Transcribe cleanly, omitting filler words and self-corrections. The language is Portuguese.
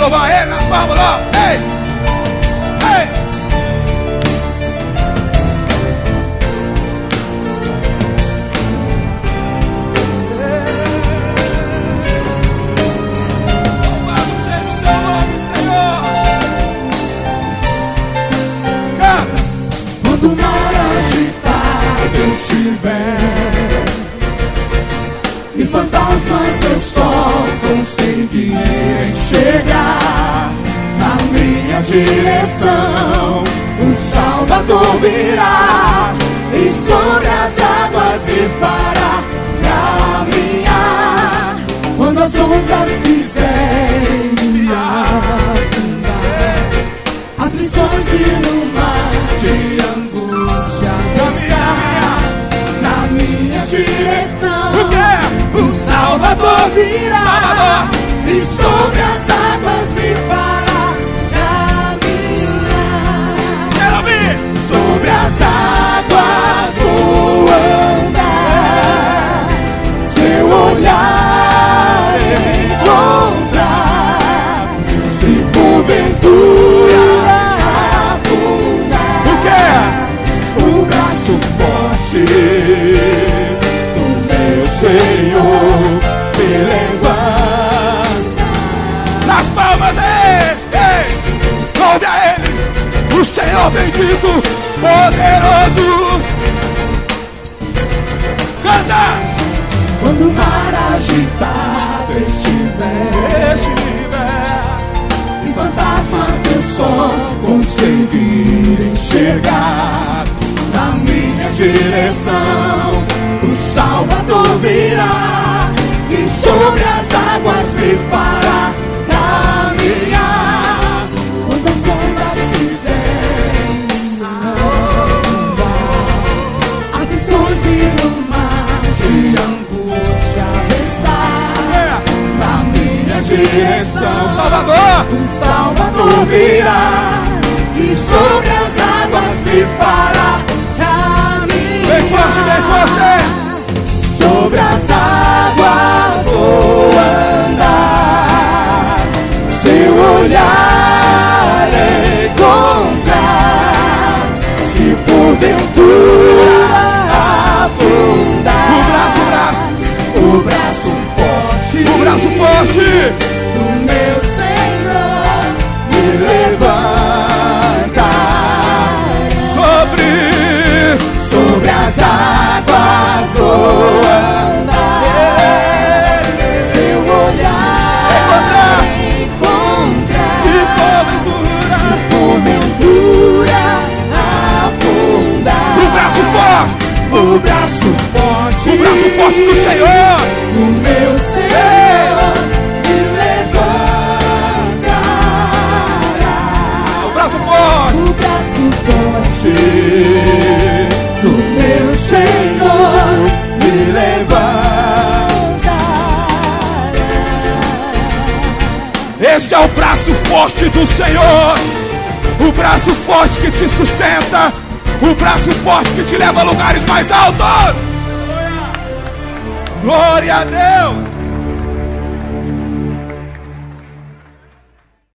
louvar Ele nas palmas, ó. Ei! Ei! Louvado seja o teu nome, Senhor. Canta! Quando o mar agitado estiver e fantasmas eu só conseguirem chegar na minha direção, o Salvador virá e sobre as águas me fará caminhar. Quando as ondas quiserem me afundar, aflições e no mar de angústias estar na minha direção, O quê? o Salvador virá e sobre as águas me fará caminhar. Quero ouvir! Sobre as águas vou andar, seu olhar encontrar, se porventura afundar. O quê? O braço forte do meu Senhor me levanta. Nas palmas, ei! Ei! Louve a Ele! O Senhor bendito, poderoso! Canta! Quando o mar agitado estiver e fantasmas eu só conseguir enxergar na minha direção, o Salvador virá e sobre as águas me fará caminhar. Quando as ondas quiserem me afundar, aflições e no mar de angústias estar na minha direção, Salvador! o Salvador virá e sobre as águas me fará caminhar. Bem forte, bem forte! Sobre as águas vou andar, seu olhar encontrar, se porventura afundar. O braço forte O braço forte! do meu Senhor me levanta. Sobre as águas vou andar, seu olhar encontrar, Se porventura afundar. o braço forte! O braço forte, O braço forte do Senhor! o meu Senhor me levantará. O braço forte! O braço forte do meu Senhor me levantará. Esse é o braço forte do Senhor! O braço forte que te sustenta! O braço forte que te leva a lugares mais altos! Glória a Deus!